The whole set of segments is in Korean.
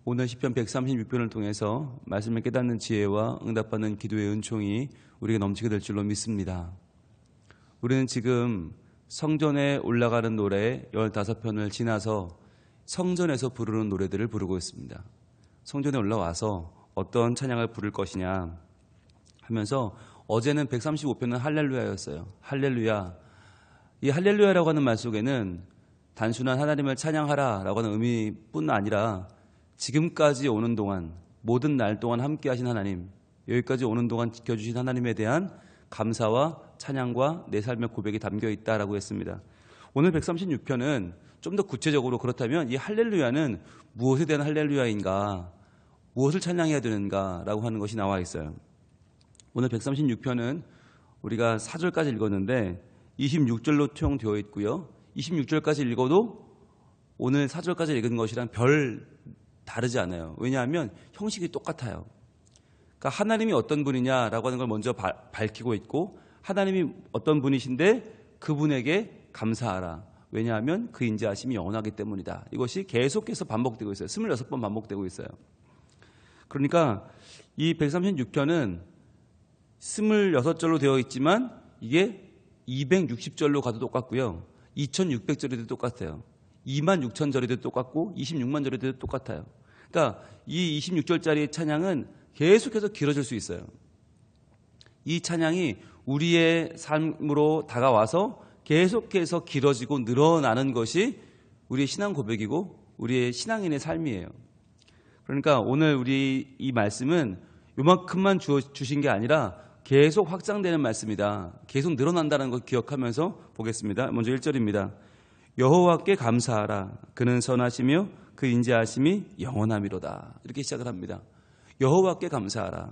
오늘 시편 136편을 통해서 말씀을 깨닫는 지혜와 응답받는 기도의 은총이 우리에게 넘치게 될 줄로 믿습니다. 우리는 지금 성전에 올라가는 노래 15편을 지나서 성전에서 부르는 노래들을 부르고 있습니다. 성전에 올라와서 어떤 찬양을 부를 것이냐 하면서 어제는 135편은 할렐루야였어요. 할렐루야. 이 할렐루야라고 하는 말 속에는 단순한 하나님을 찬양하라라고 하는 의미뿐 아니라 지금까지 오는 동안 모든 날 동안 함께 하신 하나님, 여기까지 오는 동안 지켜주신 하나님에 대한 감사와 찬양과 내 삶의 고백이 담겨 있다라고 했습니다. 오늘 136편은 좀 더 구체적으로 그렇다면 이 할렐루야는 무엇에 대한 할렐루야인가, 무엇을 찬양해야 되는가라고 하는 것이 나와 있어요. 오늘 136편은 우리가 4절까지 읽었는데 26절로 투영되어 있고요. 26절까지 읽어도 오늘 4절까지 읽은 것이랑 별 다르지 않아요. 왜냐하면 형식이 똑같아요. 그러니까 하나님이 어떤 분이냐라고 하는 걸 먼저 밝히고 있고, 하나님이 어떤 분이신데 그분에게 감사하라. 왜냐하면 그 인자하심이 영원하기 때문이다. 이것이 계속해서 반복되고 있어요. 26번 반복되고 있어요. 그러니까 이 136편은 26절로 되어 있지만 이게 260절로 가도 똑같고요. 2600절에도 똑같아요. 26,000절에도 똑같고 26만 절에도 똑같아요. 그러니까 이 26절짜리 찬양은 계속해서 길어질 수 있어요. 이 찬양이 우리의 삶으로 다가와서 계속해서 길어지고 늘어나는 것이 우리의 신앙 고백이고 우리의 신앙인의 삶이에요. 그러니까 오늘 우리 이 말씀은 요만큼만 주신 게 아니라 계속 확장되는 말씀이다. 계속 늘어난다는 걸 기억하면서 보겠습니다. 먼저 1절입니다. 여호와께 감사하라. 그는 선하시며 그 인자하심이 영원함이로다. 이렇게 시작을 합니다. 여호와께 감사하라.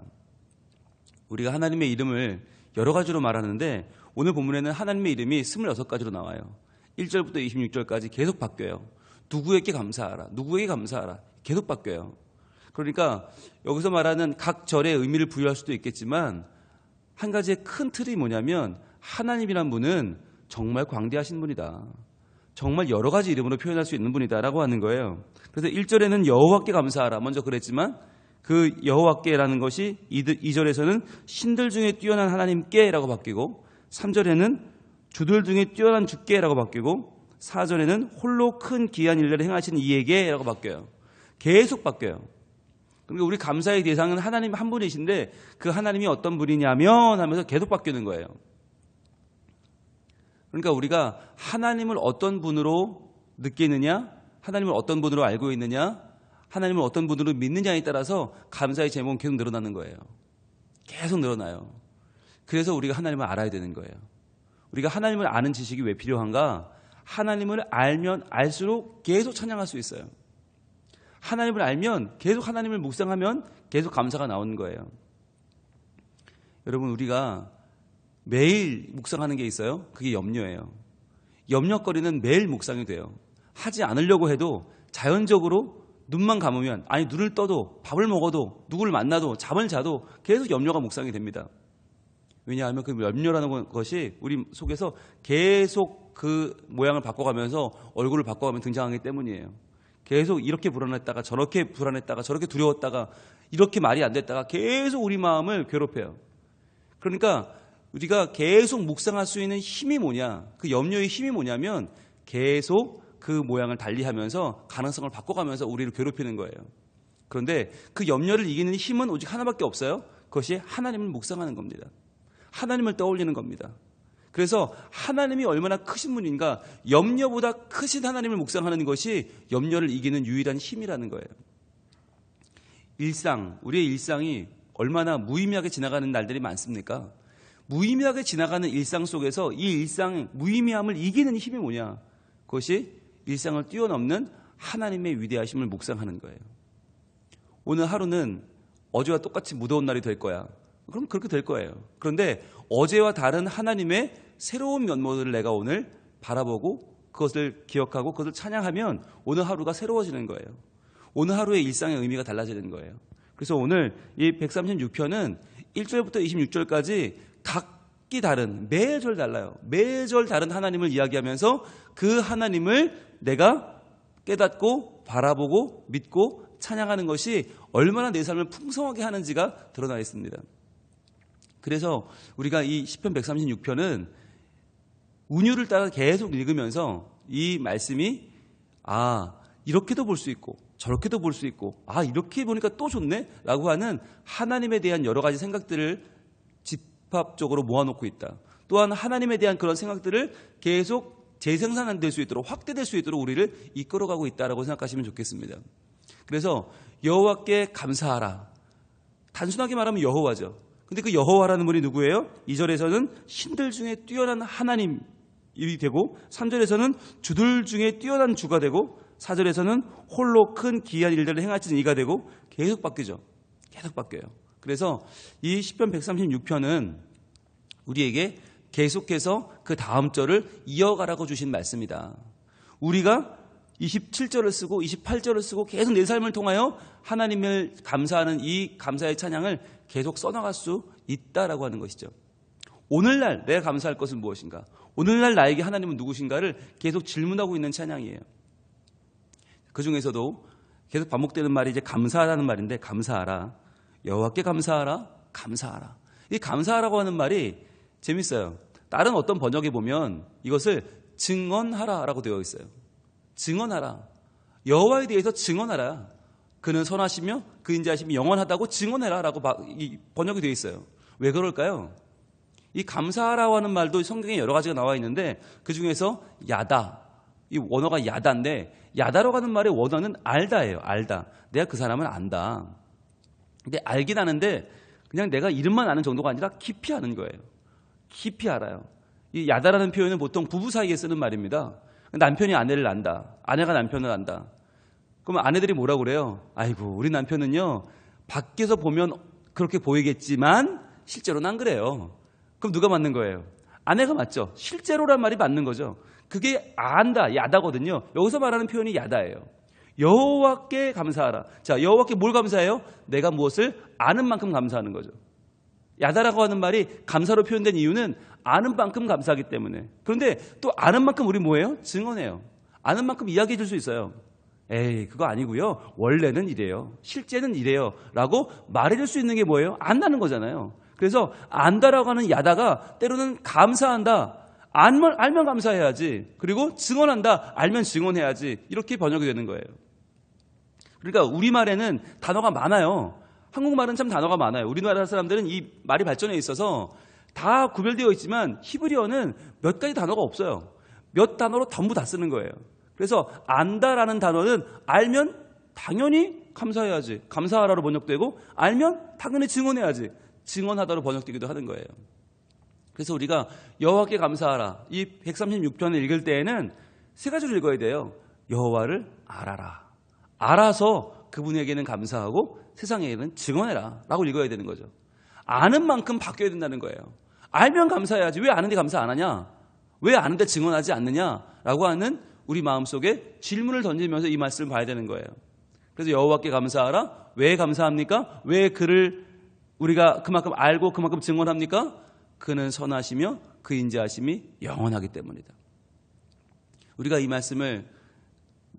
우리가 하나님의 이름을 여러 가지로 말하는데 오늘 본문에는 하나님의 이름이 26가지로 나와요. 1절부터 26절까지 계속 바뀌어요. 누구에게 감사하라. 누구에게 감사하라. 계속 바뀌어요. 그러니까 여기서 말하는 각 절의 의미를 부여할 수도 있겠지만 한 가지의 큰 틀이 뭐냐면 하나님이란 분은 정말 광대하신 분이다. 정말 여러 가지 이름으로 표현할 수 있는 분이다라고 하는 거예요. 그래서 1절에는 여호와께 감사하라 먼저 그랬지만 그 여호와께라는 것이 2절에서는 신들 중에 뛰어난 하나님께라고 바뀌고 3절에는 주들 중에 뛰어난 주께라고 바뀌고 4절에는 홀로 큰 기이한 일들을 행하신 이에게라고 바뀌어요. 계속 바뀌어요. 그러니까 우리 감사의 대상은 하나님 한 분이신데 그 하나님이 어떤 분이냐면 하면서 계속 바뀌는 거예요. 그러니까 우리가 하나님을 어떤 분으로 느끼느냐, 하나님을 어떤 분으로 알고 있느냐, 하나님을 어떤 분으로 믿느냐에 따라서 감사의 제목은 계속 늘어나는 거예요. 계속 늘어나요. 그래서 우리가 하나님을 알아야 되는 거예요. 우리가 하나님을 아는 지식이 왜 필요한가? 하나님을 알면 알수록 계속 찬양할 수 있어요. 하나님을 알면 계속 하나님을 묵상하면 계속 감사가 나오는 거예요. 여러분, 우리가 매일 묵상하는 게 있어요. 그게 염려예요. 염려거리는 매일 묵상이 돼요. 하지 않으려고 해도 자연적으로 눈만 감으면, 아니 눈을 떠도 밥을 먹어도 누구를 만나도 잠을 자도 계속 염려가 묵상이 됩니다. 왜냐하면 그 염려라는 것이 우리 속에서 계속 그 모양을 바꿔가면서 얼굴을 바꿔가면 등장하기 때문이에요. 계속 이렇게 불안했다가 저렇게 불안했다가 저렇게 두려웠다가 이렇게 말이 안 됐다가 계속 우리 마음을 괴롭혀요. 그러니까 우리가 계속 묵상할 수 있는 힘이 뭐냐, 그 염려의 힘이 뭐냐면 계속 그 모양을 달리하면서 가능성을 바꿔가면서 우리를 괴롭히는 거예요. 그런데 그 염려를 이기는 힘은 오직 하나밖에 없어요. 그것이 하나님을 묵상하는 겁니다. 하나님을 떠올리는 겁니다. 그래서 하나님이 얼마나 크신 분인가, 염려보다 크신 하나님을 묵상하는 것이 염려를 이기는 유일한 힘이라는 거예요. 우리의 일상이 얼마나 무의미하게 지나가는 날들이 많습니까? 무의미하게 지나가는 일상 속에서 이 일상의 무의미함을 이기는 힘이 뭐냐? 그것이 일상을 뛰어넘는 하나님의 위대하심을 묵상하는 거예요. 오늘 하루는 어제와 똑같이 무더운 날이 될 거야. 그럼 그렇게 될 거예요. 그런데 어제와 다른 하나님의 새로운 면모들을 내가 오늘 바라보고 그것을 기억하고 그것을 찬양하면 오늘 하루가 새로워지는 거예요. 오늘 하루의 일상의 의미가 달라지는 거예요. 그래서 오늘 이 136편은 1절부터 26절까지 각기 다른, 매절 달라요. 매절 다른 하나님을 이야기하면서 그 하나님을 내가 깨닫고 바라보고 믿고 찬양하는 것이 얼마나 내 삶을 풍성하게 하는지가 드러나 있습니다. 그래서 우리가 이 시편 136편은 운율을 따라 계속 읽으면서 이 말씀이 이렇게도 볼 수 있고 저렇게도 볼 수 있고 이렇게 보니까 또 좋네 라고 하는 하나님에 대한 여러 가지 생각들을 집합적으로 모아놓고 있다. 또한 하나님에 대한 그런 생각들을 계속 재생산될 수 있도록 확대될 수 있도록 우리를 이끌어가고 있다라고 생각하시면 좋겠습니다. 그래서 여호와께 감사하라. 단순하게 말하면 여호와죠. 근데 그 여호와라는 분이 누구예요? 2절에서는 신들 중에 뛰어난 하나님이 되고 3절에서는 주들 중에 뛰어난 주가 되고 4절에서는 홀로 큰 기이한 일들을 행하시는 이가 되고 계속 바뀌죠. 계속 바뀌어요. 그래서 이 시편 136편은 우리에게 계속해서 그 다음 절을 이어가라고 주신 말씀이다. 우리가 27절을 쓰고 28절을 쓰고 계속 내 삶을 통하여 하나님을 감사하는 이 감사의 찬양을 계속 써나갈 수 있다라고 하는 것이죠. 오늘날 내가 감사할 것은 무엇인가? 오늘날 나에게 하나님은 누구신가를 계속 질문하고 있는 찬양이에요. 그 중에서도 계속 반복되는 말이 이제 감사하라는 말인데, 감사하라. 여호와께 감사하라. 감사하라. 이 감사하라고 하는 말이 재밌어요. 다른 어떤 번역에 보면 이것을 증언하라라고 되어 있어요. 증언하라. 여호와에 대해서 증언하라. 그는 선하시며 그 인자하심이 영원하다고 증언해라라고 번역이 되어 있어요. 왜 그럴까요? 이 감사하라고 하는 말도 성경에 여러 가지가 나와 있는데 그 중에서 야다. 이 원어가 야다인데 야다라고 하는 말의 원어는 알다예요. 알다. 내가 그 사람을 안다. 근데 알긴 아는데 그냥 내가 이름만 아는 정도가 아니라 깊이 아는 거예요. 깊이 알아요. 이 야다라는 표현은 보통 부부 사이에 쓰는 말입니다. 남편이 아내를 안다. 아내가 남편을 안다. 그러면 아내들이 뭐라고 그래요? 아이고 우리 남편은요 밖에서 보면 그렇게 보이겠지만 실제로는 안 그래요. 그럼 누가 맞는 거예요? 아내가 맞죠. 실제로란 말이 맞는 거죠. 그게 안다, 야다거든요. 여기서 말하는 표현이 야다예요. 여호와께 감사하라. 자, 여호와께 뭘 감사해요? 내가 무엇을 아는 만큼 감사하는 거죠. 야다라고 하는 말이 감사로 표현된 이유는 아는 만큼 감사하기 때문에. 그런데 또 아는 만큼 우리 뭐예요? 증언해요. 아는 만큼 이야기해 줄 수 있어요. 에이 그거 아니고요. 원래는 이래요. 실제는 이래요. 라고 말해줄 수 있는 게 뭐예요? 안다는 거잖아요. 그래서 안다라고 하는 야다가 때로는 감사한다. 알면 감사해야지. 그리고 증언한다. 알면 증언해야지. 이렇게 번역이 되는 거예요. 그러니까 우리말에는 단어가 많아요. 한국말은 참 단어가 많아요. 우리나라 사람들은 이 말이 발전해 있어서 다 구별되어 있지만 히브리어는 몇 가지 단어가 없어요. 몇 단어로 전부 다 쓰는 거예요. 그래서 안다라는 단어는 알면 당연히 감사해야지. 감사하라로 번역되고 알면 당연히 증언해야지. 증언하다로 번역되기도 하는 거예요. 그래서 우리가 여호와께 감사하라. 이 136편을 읽을 때에는 세 가지로 읽어야 돼요. 여호와를 알아라. 알아서 그분에게는 감사하고 세상에게는 증언해라 라고 읽어야 되는 거죠. 아는 만큼 바뀌어야 된다는 거예요. 알면 감사해야지. 왜 아는데 감사 안 하냐? 왜 아는데 증언하지 않느냐라고 하는 우리 마음속에 질문을 던지면서 이 말씀을 봐야 되는 거예요. 그래서 여호와께 감사하라. 왜 감사합니까? 왜 그를 우리가 그만큼 알고 그만큼 증언합니까? 그는 선하시며 그 인자하심이 영원하기 때문이다. 우리가 이 말씀을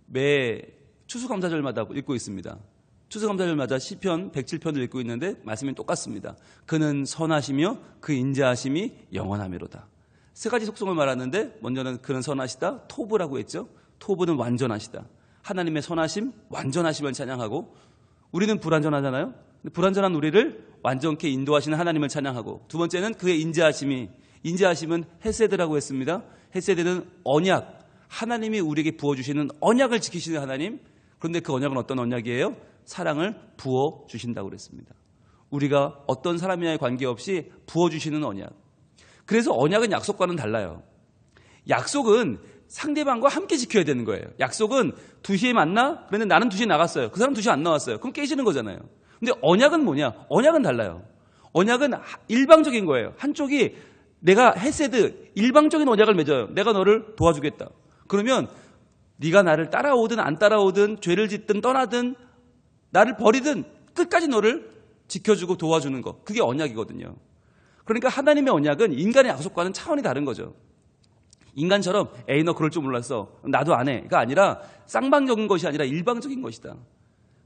매 추수감사절마다 읽고 있습니다. 추수감사절마다 시편 107편을 읽고 있는데 말씀이 똑같습니다. 그는 선하시며 그 인자하심이 영원하미로다. 세 가지 속성을 말하는데 먼저는 그는 선하시다. 토브라고 했죠. 토브는 완전하시다. 하나님의 선하심, 완전하심을 찬양하고 우리는 불완전하잖아요. 불완전한 우리를 완전케 인도하시는 하나님을 찬양하고 두 번째는 그의 인자하심은 헤세드라고 했습니다. 헤세드는 언약, 하나님이 우리에게 부어주시는 언약을 지키시는 하나님. 그런데 그 언약은 어떤 언약이에요? 사랑을 부어주신다고 그랬습니다. 우리가 어떤 사람이냐에 관계없이 부어주시는 언약. 그래서 언약은 약속과는 달라요. 약속은 상대방과 함께 지켜야 되는 거예요. 약속은 2시에 만나? 그런데 나는 2시에 나갔어요. 그 사람 2시에 안 나왔어요. 그럼 깨지는 거잖아요. 근데 언약은 뭐냐? 언약은 달라요. 언약은 일방적인 거예요. 한쪽이 내가 헤세드, 일방적인 언약을 맺어요. 내가 너를 도와주겠다. 그러면 네가 나를 따라오든 안 따라오든 죄를 짓든 떠나든 나를 버리든 끝까지 너를 지켜주고 도와주는 거. 그게 언약이거든요. 그러니까 하나님의 언약은 인간의 약속과는 차원이 다른 거죠. 인간처럼 에이 너 그럴 줄 몰랐어. 나도 안 해. 가 아니라 쌍방적인 것이 아니라 일방적인 것이다.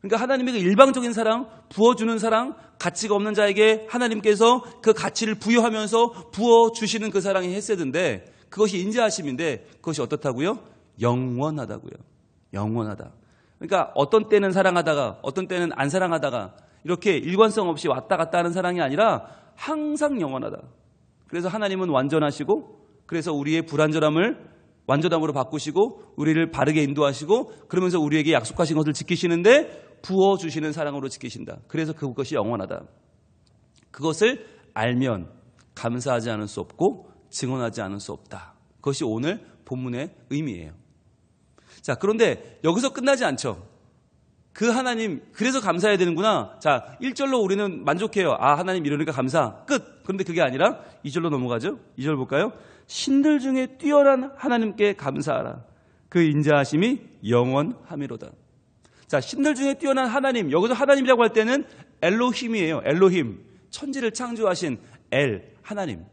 그러니까 하나님의 그 일방적인 사랑, 부어주는 사랑, 가치가 없는 자에게 하나님께서 그 가치를 부여하면서 부어주시는 그 사랑이 헤세드인데, 그것이 인자하심인데, 그것이 어떻다고요? 영원하다고요. 영원하다. 그러니까 어떤 때는 사랑하다가 어떤 때는 안 사랑하다가 이렇게 일관성 없이 왔다 갔다 하는 사랑이 아니라 항상 영원하다. 그래서 하나님은 완전하시고, 그래서 우리의 불완전함을 완전함으로 바꾸시고 우리를 바르게 인도하시고, 그러면서 우리에게 약속하신 것을 지키시는데 부어주시는 사랑으로 지키신다. 그래서 그것이 영원하다. 그것을 알면 감사하지 않을 수 없고 증언하지 않을 수 없다. 그것이 오늘 본문의 의미예요. 자, 그런데 여기서 끝나지 않죠. 그 하나님, 그래서 감사해야 되는구나. 자, 1절로 우리는 만족해요. 아, 하나님 이러니까 감사. 끝. 그런데 그게 아니라 2절로 넘어가죠. 2절 볼까요? 신들 중에 뛰어난 하나님께 감사하라. 그 인자하심이 영원하미로다. 자, 신들 중에 뛰어난 하나님. 여기서 하나님이라고 할 때는 엘로힘이에요. 엘로힘. 천지를 창조하신 엘, 하나님.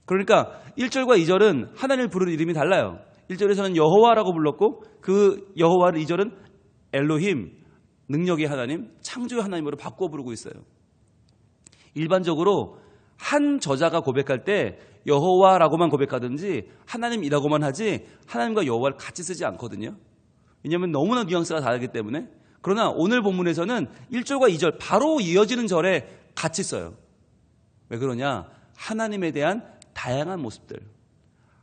그러니까 1절과 2절은 하나님을 부르는 이름이 달라요. 1절에서는 여호와라고 불렀고, 그 여호와를 2절은 엘로힘, 능력의 하나님, 창조의 하나님으로 바꿔 부르고 있어요. 일반적으로 한 저자가 고백할 때 여호와라고만 고백하든지 하나님이라고만 하지 하나님과 여호와를 같이 쓰지 않거든요. 왜냐하면 너무나 뉘앙스가 다르기 때문에. 그러나 오늘 본문에서는 1절과 2절 바로 이어지는 절에 같이 써요. 왜 그러냐? 하나님에 대한 다양한 모습들,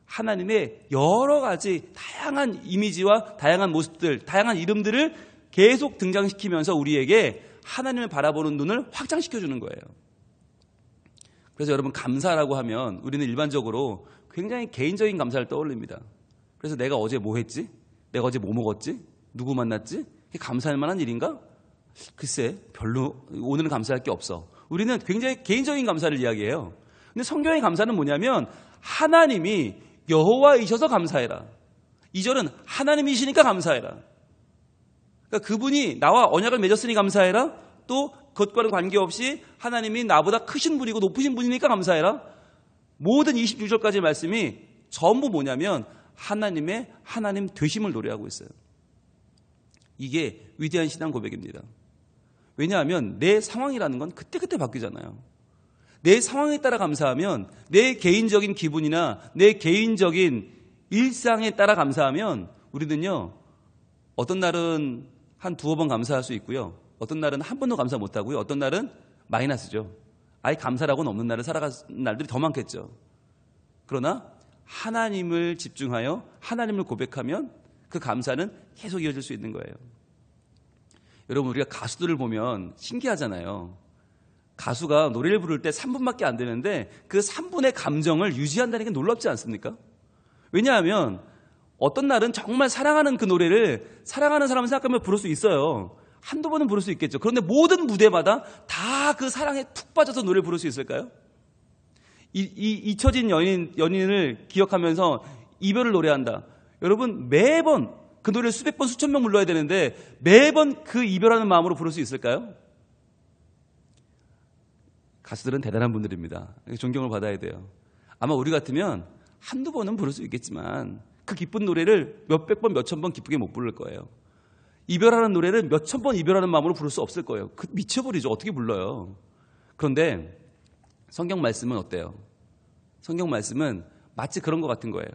하나님의 여러 가지 다양한 이미지와 다양한 모습들, 다양한 이름들을 계속 등장시키면서 우리에게 하나님을 바라보는 눈을 확장시켜주는 거예요. 그래서 여러분, 감사라고 하면 우리는 일반적으로 굉장히 개인적인 감사를 떠올립니다. 그래서 내가 어제 뭐 했지? 내가 어제 뭐 먹었지? 누구 만났지? 이게 감사할 만한 일인가? 글쎄, 별로 오늘은 감사할 게 없어. 우리는 굉장히 개인적인 감사를 이야기해요. 근데 성경의 감사는 뭐냐면 하나님이 여호와이셔서 감사해라. 2절은 하나님이시니까 감사해라. 그러니까 그분이 나와 언약을 맺었으니 감사해라. 또 그것과는 관계없이 하나님이 나보다 크신 분이고 높으신 분이니까 감사해라. 모든 26절까지의 말씀이 전부 뭐냐면 하나님의 하나님 되심을 노래하고 있어요. 이게 위대한 신앙 고백입니다. 왜냐하면 내 상황이라는 건 그때그때 바뀌잖아요. 내 상황에 따라 감사하면, 내 개인적인 기분이나 내 개인적인 일상에 따라 감사하면 우리는요, 어떤 날은 한 두어 번 감사할 수 있고요, 어떤 날은 한 번도 감사 못하고요, 어떤 날은 마이너스죠. 아예 감사라고는 없는 날을 살아가는 날들이 더 많겠죠. 그러나 하나님을 집중하여 하나님을 고백하면 그 감사는 계속 이어질 수 있는 거예요. 여러분, 우리가 가수들을 보면 신기하잖아요. 가수가 노래를 부를 때 3분밖에 안 되는데 그 3분의 감정을 유지한다는 게 놀랍지 않습니까? 왜냐하면 어떤 날은 정말 사랑하는 그 노래를 사랑하는 사람을 생각하면 부를 수 있어요. 한두 번은 부를 수 있겠죠. 그런데 모든 무대마다 다 그 사랑에 툭 빠져서 노래를 부를 수 있을까요? 잊혀진 연인을 기억하면서 이별을 노래한다. 여러분, 매번 그 노래를 수백 번 수천 명 불러야 되는데 매번 그 이별하는 마음으로 부를 수 있을까요? 가수들은 대단한 분들입니다. 존경을 받아야 돼요. 아마 우리 같으면 한두 번은 부를 수 있겠지만 그 기쁜 노래를 몇백 번, 몇천 번 기쁘게 못 부를 거예요. 이별하는 노래를 몇천 번 이별하는 마음으로 부를 수 없을 거예요. 미쳐버리죠. 어떻게 불러요? 그런데 성경 말씀은 어때요? 성경 말씀은 마치 그런 것 같은 거예요.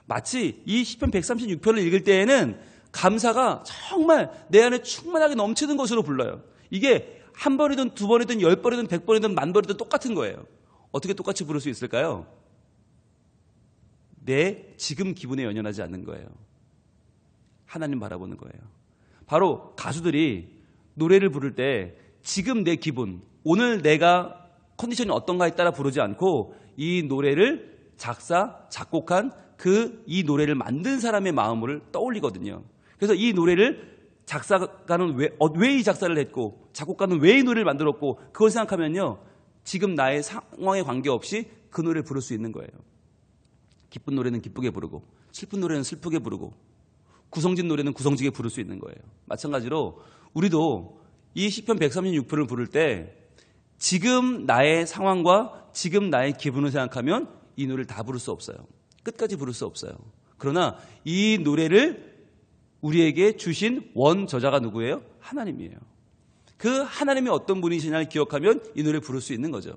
마치 이 시편 136편을 읽을 때에는 감사가 정말 내 안에 충만하게 넘치는 것으로 불러요. 이게 한 번이든 두 번이든 10번이든 100번이든 10,000번이든 똑같은 거예요. 어떻게 똑같이 부를 수 있을까요? 내 지금 기분에 연연하지 않는 거예요. 하나님 바라보는 거예요. 바로 가수들이 노래를 부를 때 지금 내 기분, 오늘 내가 컨디션이 어떤가에 따라 부르지 않고 이 노래를 작곡한 이 노래를 만든 사람의 마음을 떠올리거든요. 그래서 이 노래를 작사가는 왜 이 작사를 했고 작곡가는 왜 이 노래를 만들었고 그걸 생각하면요, 지금 나의 상황에 관계없이 그 노래를 부를 수 있는 거예요. 기쁜 노래는 기쁘게 부르고 슬픈 노래는 슬프게 부르고 구성진 노래는 구성지게 부를 수 있는 거예요. 마찬가지로 우리도 이 시편 136편을 부를 때 지금 나의 상황과 지금 나의 기분을 생각하면 이 노래를 다 부를 수 없어요. 끝까지 부를 수 없어요. 그러나 이 노래를 우리에게 주신 원저자가 누구예요? 하나님이에요. 그 하나님이 어떤 분이시냐를 기억하면 이 노래 부를 수 있는 거죠.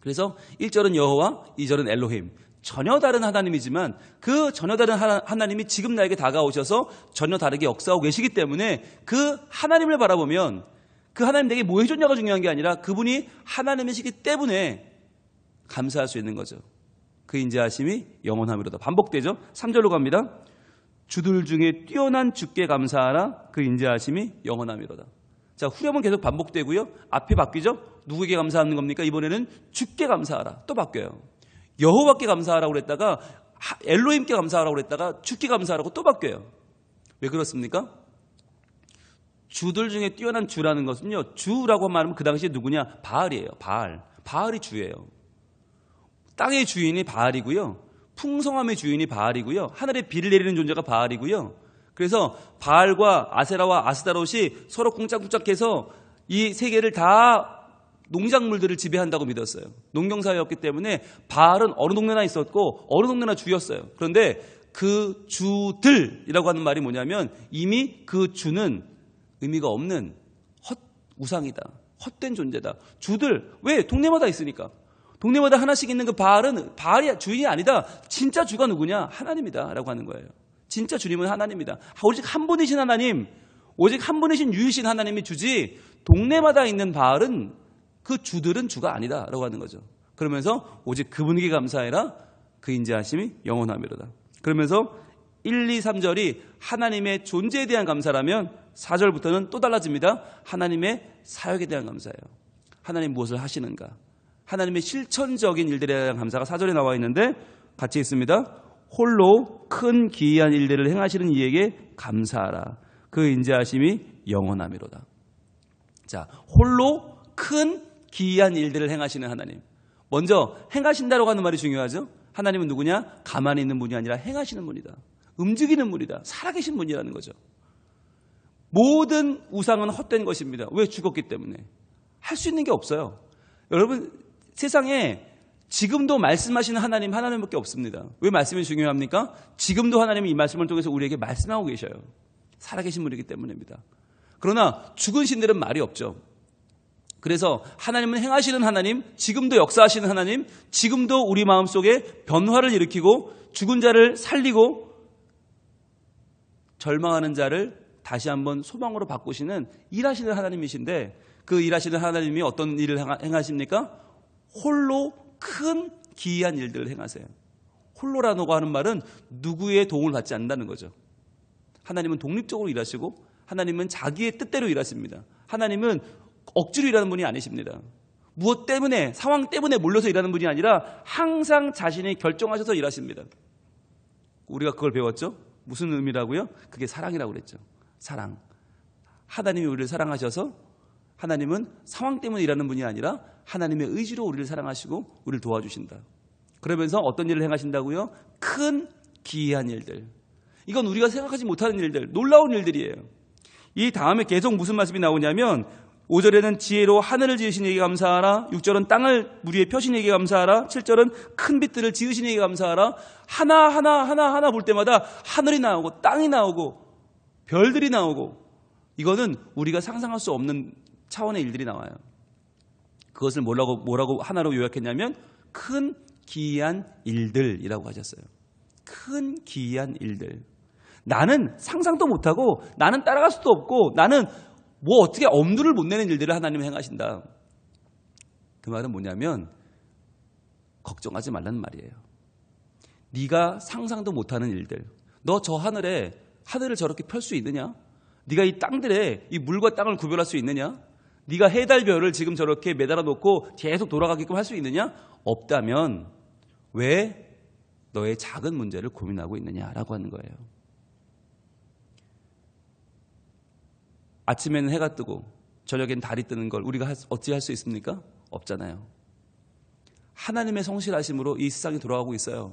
그래서 1절은 여호와, 2절은 엘로힘. 전혀 다른 하나님이지만 그 전혀 다른 하나님이 지금 나에게 다가오셔서 전혀 다르게 역사하고 계시기 때문에 그 하나님을 바라보면 그 하나님 내게 뭐 해줬냐가 중요한 게 아니라 그분이 하나님이시기 때문에 감사할 수 있는 거죠. 그 인자하심이 영원함이로다. 반복되죠. 3절로 갑니다. 주들 중에 뛰어난 주께 감사하라. 그 인자하심이 영원함이로다. 자, 후렴은 계속 반복되고요. 앞이 바뀌죠. 누구에게 감사하는 겁니까? 이번에는 주께 감사하라. 또 바뀌어요. 여호와께 감사하라고 그랬다가 엘로힘께 감사하라고 그랬다가 주께 감사하라고 또 바뀌어요. 왜 그렇습니까? 주들 중에 뛰어난 주라는 것은요, 주라고 말하면 그 당시에 누구냐? 바알이에요. 바알이 주예요. 땅의 주인이 바알이고요, 풍성함의 주인이 바알이고요, 하늘에 비를 내리는 존재가 바알이고요. 그래서 바알과 아세라와 아스타롯이 서로 쿵짝쿵짝해서 이 세계를 다 농작물들을 지배한다고 믿었어요. 농경사회였기 때문에 바알은 어느 동네나 있었고 어느 동네나 주였어요. 그런데 그 주들이라고 하는 말이 뭐냐면 이미 그 주는 의미가 없는 우상이다. 헛된 존재다. 주들, 왜? 동네마다 있으니까. 동네마다 하나씩 있는 그 바알이 주인이 아니다. 진짜 주가 누구냐? 하나님이다 라고 하는 거예요. 진짜 주님은 하나님이다. 오직 한 분이신 하나님, 오직 한 분이신 유일신 하나님이 주지 동네마다 있는 바알은 그 주들은 주가 아니다 라고 하는 거죠. 그러면서 오직 그분에게 감사해라. 그 인자하심이 영원함이로다. 그러면서 1, 2, 3절이 하나님의 존재에 대한 감사라면 4절부터는 또 달라집니다. 하나님의 사역에 대한 감사예요. 하나님 무엇을 하시는가? 하나님의 실천적인 일들에 대한 감사가 4절에 나와 있는데 같이 있습니다. 홀로 큰 기이한 일들을 행하시는 이에게 감사하라. 그 인자하심이 영원함이로다. 자, 홀로 큰 기이한 일들을 행하시는 하나님. 먼저 행하신다라고 하는 말이 중요하죠. 하나님은 누구냐? 가만히 있는 분이 아니라 행하시는 분이다. 움직이는 분이다. 살아계신 분이라는 거죠. 모든 우상은 헛된 것입니다. 왜? 죽었기 때문에. 할 수 있는 게 없어요. 여러분, 세상에 지금도 말씀하시는 하나님밖에 없습니다. 왜 말씀이 중요합니까? 지금도 하나님이 이 말씀을 통해서 우리에게 말씀하고 계셔요. 살아계신 분이기 때문입니다. 그러나 죽은 신들은 말이 없죠. 그래서 하나님은 행하시는 하나님, 지금도 역사하시는 하나님, 지금도 우리 마음속에 변화를 일으키고 죽은 자를 살리고 절망하는 자를 다시 한번 소망으로 바꾸시는 일하시는 하나님이신데 그 일하시는 하나님이 어떤 일을 행하십니까? 홀로 큰 기이한 일들을 행하세요. 홀로라고 하는 말은 누구의 도움을 받지 않는다는 거죠. 하나님은 독립적으로 일하시고 하나님은 자기의 뜻대로 일하십니다. 하나님은 억지로 일하는 분이 아니십니다. 무엇 때문에, 상황 때문에 몰려서 일하는 분이 아니라 항상 자신이 결정하셔서 일하십니다. 우리가 그걸 배웠죠? 무슨 의미라고요? 그게 사랑이라고 그랬죠. 사랑. 하나님이 우리를 사랑하셔서 하나님은 상황 때문에 일하는 분이 아니라 하나님의 의지로 우리를 사랑하시고 우리를 도와주신다. 그러면서 어떤 일을 행하신다고요? 큰 기이한 일들. 이건 우리가 생각하지 못하는 일들, 놀라운 일들이에요. 이 다음에 계속 무슨 말씀이 나오냐면 5절에는 지혜로 하늘을 지으신 이에게 감사하라. 6절은 땅을 물 위에 펴신 이에게 감사하라. 7절은 큰 빛들을 지으신 이에게 감사하라. 하나 볼 때마다 하늘이 나오고 땅이 나오고 별들이 나오고 이거는 우리가 상상할 수 없는 차원의 일들이 나와요. 그것을 뭐라고 하나로 요약했냐면 큰 기이한 일들이라고 하셨어요. 큰 기이한 일들. 나는 상상도 못하고 나는 따라갈 수도 없고 나는 뭐 어떻게 엄두를 못 내는 일들을 하나님이 행하신다. 그 말은 뭐냐면 걱정하지 말라는 말이에요. 네가 상상도 못하는 일들. 너 저 하늘을 저렇게 펼 수 있느냐? 네가 이 땅들에 이 물과 땅을 구별할 수 있느냐? 네가 해, 달, 별을 지금 저렇게 매달아 놓고 계속 돌아가게끔 할 수 있느냐? 없다면 왜 너의 작은 문제를 고민하고 있느냐라고 하는 거예요. 아침에는 해가 뜨고 저녁엔 달이 뜨는 걸 우리가 어찌 할 수 있습니까? 없잖아요. 하나님의 성실하심으로 이 세상이 돌아가고 있어요.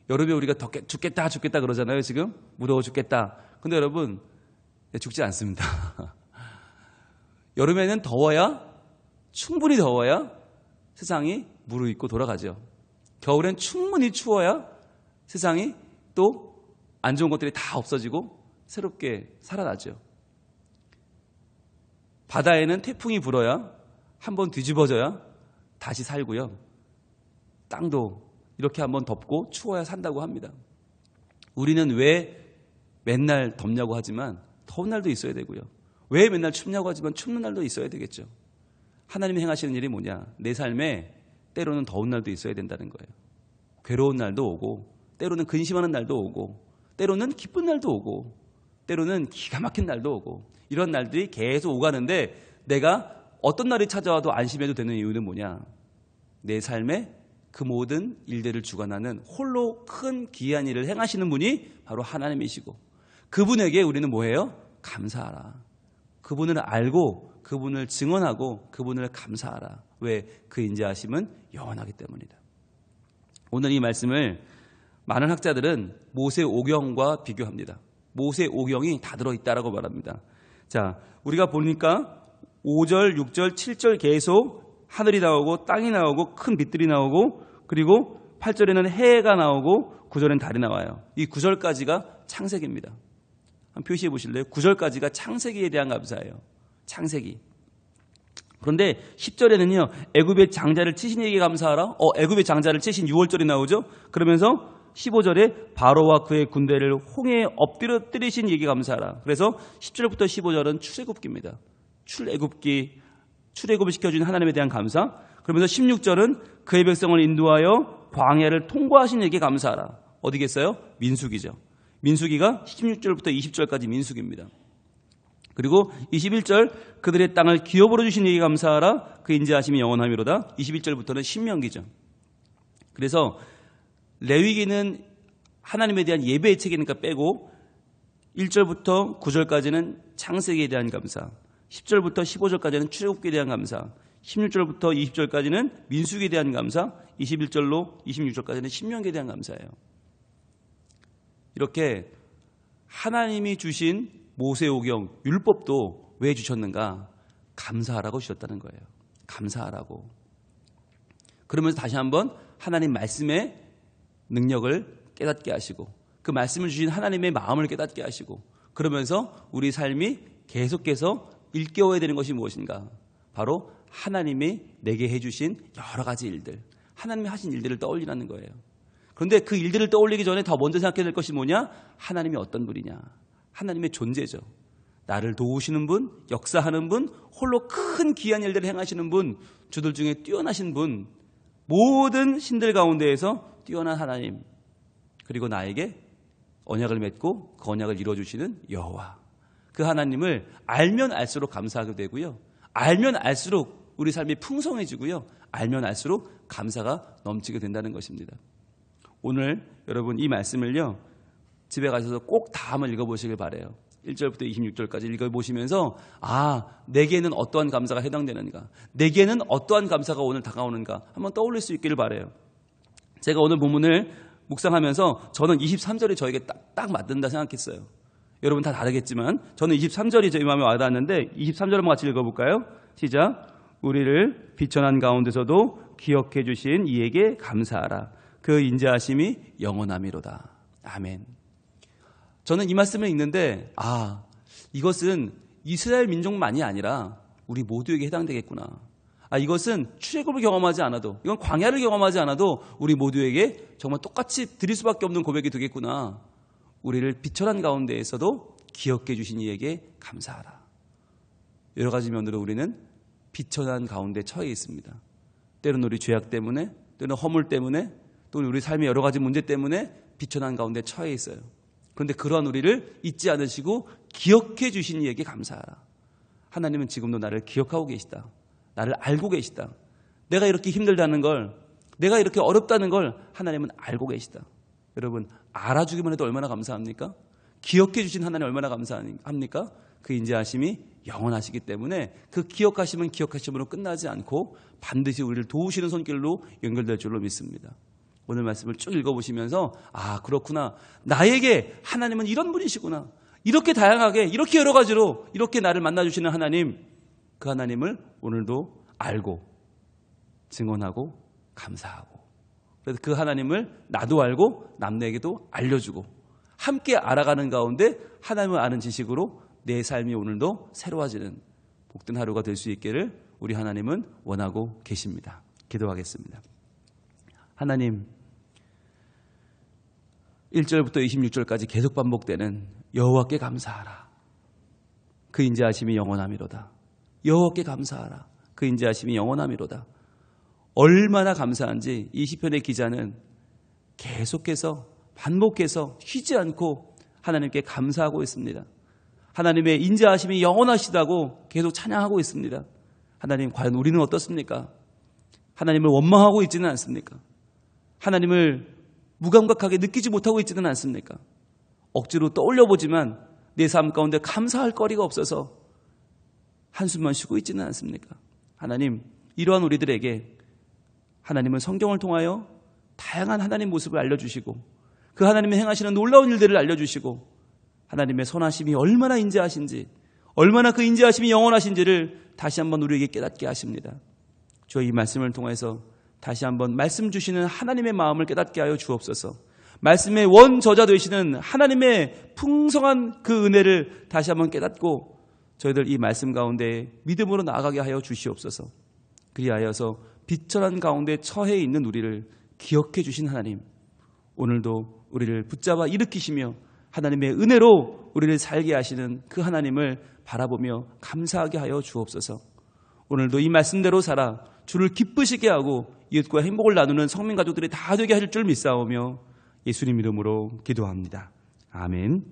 여름에 우리가 죽겠다 그러잖아요. 지금 무더워 죽겠다. 근데 여러분 죽지 않습니다. 여름에는 충분히 더워야 세상이 무르익고 돌아가죠. 겨울엔 충분히 추워야 세상이 또 안 좋은 것들이 다 없어지고 새롭게 살아나죠. 바다에는 태풍이 불어야 한번 뒤집어져야 다시 살고요. 땅도 이렇게 한번 덥고 추워야 산다고 합니다. 우리는 왜 맨날 덥냐고 하지만 더운 날도 있어야 되고요. 왜 맨날 춥냐고 하지만 춥는 날도 있어야 되겠죠. 하나님이 행하시는 일이 뭐냐? 내 삶에 때로는 더운 날도 있어야 된다는 거예요. 괴로운 날도 오고, 때로는 근심하는 날도 오고, 때로는 기쁜 날도 오고, 때로는 기가 막힌 날도 오고, 이런 날들이 계속 오가는데 내가 어떤 날이 찾아와도 안심해도 되는 이유는 뭐냐? 내 삶에 그 모든 일들을 주관하는 홀로 큰 기이한 일을 행하시는 분이 바로 하나님이시고, 그분에게 우리는 뭐예요? 감사하라. 그분을 알고 그분을 증언하고 그분을 감사하라. 왜? 그 인자하심은 영원하기 때문이다. 오늘 이 말씀을 많은 학자들은 모세 오경과 비교합니다. 모세 오경이 다 들어있다라고 말합니다. 자, 우리가 보니까 5절, 6절, 7절 계속 하늘이 나오고 땅이 나오고 큰 빛들이 나오고, 그리고 8절에는 해가 나오고 9절에는 달이 나와요. 이 9절까지가 창세기입니다. 한번 표시해 보실래요? 9절까지가 창세기에 대한 감사예요. 창세기. 그런데 10절에는요, 애굽의 장자를 치신 얘기 감사하라. 애굽의 장자를 치신 6월절이 나오죠. 그러면서 15절에 바로와 그의 군대를 홍해에 엎드려뜨리신 얘기 감사하라. 그래서 10절부터 15절은 출애굽기입니다. 출애굽을 시켜준 하나님에 대한 감사. 그러면서 16절은 그의 백성을 인도하여 광야를 통과하신 얘기 감사하라. 어디겠어요? 민수기죠. 민수기가 16절부터 20절까지 민수기입니다. 그리고 21절 그들의 땅을 기업으로 주신 얘기 감사하라. 그 인자하심이 영원함이로다. 21절부터는 신명기죠. 그래서 레위기는 하나님에 대한 예배의 책이니까 빼고 1절부터 9절까지는 창세기에 대한 감사, 10절부터 15절까지는 출애굽기에 대한 감사, 16절부터 20절까지는 민수기에 대한 감사, 21절로 26절까지는 신명기에 대한 감사예요. 이렇게 하나님이 주신 모세오경, 율법도 왜 주셨는가? 감사하라고 주셨다는 거예요. 감사하라고. 그러면서 다시 한번 하나님 말씀의 능력을 깨닫게 하시고, 그 말씀을 주신 하나님의 마음을 깨닫게 하시고, 그러면서 우리 삶이 계속해서 일깨워야 되는 것이 무엇인가? 바로 하나님이 내게 해주신 여러 가지 일들, 하나님이 하신 일들을 떠올리라는 거예요. 그런데 그 일들을 떠올리기 전에 더 먼저 생각해야 될 것이 뭐냐? 하나님이 어떤 분이냐? 하나님의 존재죠. 나를 도우시는 분, 역사하는 분, 홀로 큰 귀한 일들을 행하시는 분, 주들 중에 뛰어나신 분, 모든 신들 가운데에서 뛰어난 하나님, 그리고 나에게 언약을 맺고 그 언약을 이루어주시는 여호와, 그 하나님을 알면 알수록 감사하게 되고요, 알면 알수록 우리 삶이 풍성해지고요, 알면 알수록 감사가 넘치게 된다는 것입니다. 오늘 여러분 이 말씀을요, 집에 가셔서 꼭 다 한번 읽어보시길 바라요. 1절부터 26절까지 읽어보시면서 내게는 어떠한 감사가 해당되는가, 내게는 어떠한 감사가 오늘 다가오는가 한번 떠올릴 수 있기를 바라요. 제가 오늘 본문을 묵상하면서 저는 23절이 저에게 딱 맞는다 생각했어요. 여러분 다 다르겠지만 저는 23절이 제 마음에 와닿았는데 23절 한번 같이 읽어볼까요? 시작. 우리를 비천한 가운데서도 기억해 주신 이에게 감사하라. 그 인자하심이 영원함이로다. 아멘. 저는 이 말씀을 읽는데 이것은 이스라엘 민족만이 아니라 우리 모두에게 해당되겠구나. 이것은 출애굽을 경험하지 않아도, 이건 광야를 경험하지 않아도 우리 모두에게 정말 똑같이 드릴 수밖에 없는 고백이 되겠구나. 우리를 비천한 가운데에서도 기억해 주신 이에게 감사하라. 여러 가지 면으로 우리는 비천한 가운데 처해 있습니다. 때로는 우리 죄악 때문에, 때로는 허물 때문에, 또 우리 삶의 여러 가지 문제 때문에 비천한 가운데 처해 있어요. 그런데 그러한 우리를 잊지 않으시고 기억해 주신 이에게 감사하라. 하나님은 지금도 나를 기억하고 계시다. 나를 알고 계시다. 내가 이렇게 힘들다는 걸, 내가 이렇게 어렵다는 걸 하나님은 알고 계시다. 여러분, 알아주기만 해도 얼마나 감사합니까? 기억해 주신 하나님 얼마나 감사합니까? 그 인자하심이 영원하시기 때문에 그 기억하심은 기억하심으로 끝나지 않고 반드시 우리를 도우시는 손길로 연결될 줄로 믿습니다. 오늘 말씀을 쭉 읽어보시면서 그렇구나. 나에게 하나님은 이런 분이시구나. 이렇게 다양하게, 이렇게 여러 가지로 이렇게 나를 만나주시는 하나님, 그 하나님을 오늘도 알고 증언하고 감사하고, 그래서 그 하나님을 나도 알고 남에게도 알려주고 함께 알아가는 가운데 하나님을 아는 지식으로 내 삶이 오늘도 새로워지는 복된 하루가 될 수 있기를 우리 하나님은 원하고 계십니다. 기도하겠습니다. 하나님, 1절부터 26절까지 계속 반복되는 여호와께 감사하라. 그 인자하심이 영원함이로다. 여호와께 감사하라. 그 인자하심이 영원함이로다. 얼마나 감사한지 이 시편의 기자는 계속해서 반복해서 쉬지 않고 하나님께 감사하고 있습니다. 하나님의 인자하심이 영원하시다고 계속 찬양하고 있습니다. 하나님, 과연 우리는 어떻습니까? 하나님을 원망하고 있지는 않습니까? 하나님을 무감각하게 느끼지 못하고 있지는 않습니까? 억지로 떠올려보지만 내 삶 가운데 감사할 거리가 없어서 한숨만 쉬고 있지는 않습니까? 하나님, 이러한 우리들에게 하나님은 성경을 통하여 다양한 하나님 모습을 알려주시고 그 하나님의 행하시는 놀라운 일들을 알려주시고 하나님의 선하심이 얼마나 인자하신지, 얼마나 그 인자하심이 영원하신지를 다시 한번 우리에게 깨닫게 하십니다. 주여, 이 말씀을 통해서 다시 한번 말씀 주시는 하나님의 마음을 깨닫게 하여 주옵소서. 말씀의 원저자 되시는 하나님의 풍성한 그 은혜를 다시 한번 깨닫고 저희들 이 말씀 가운데 믿음으로 나아가게 하여 주시옵소서. 그리하여서 비천한 가운데 처해 있는 우리를 기억해 주신 하나님, 오늘도 우리를 붙잡아 일으키시며 하나님의 은혜로 우리를 살게 하시는 그 하나님을 바라보며 감사하게 하여 주옵소서. 오늘도 이 말씀대로 살아 주를 기쁘시게 하고 이웃과 행복을 나누는 성민 가족들이 다 되게 하실 줄 믿사오며 예수님 이름으로 기도합니다. 아멘.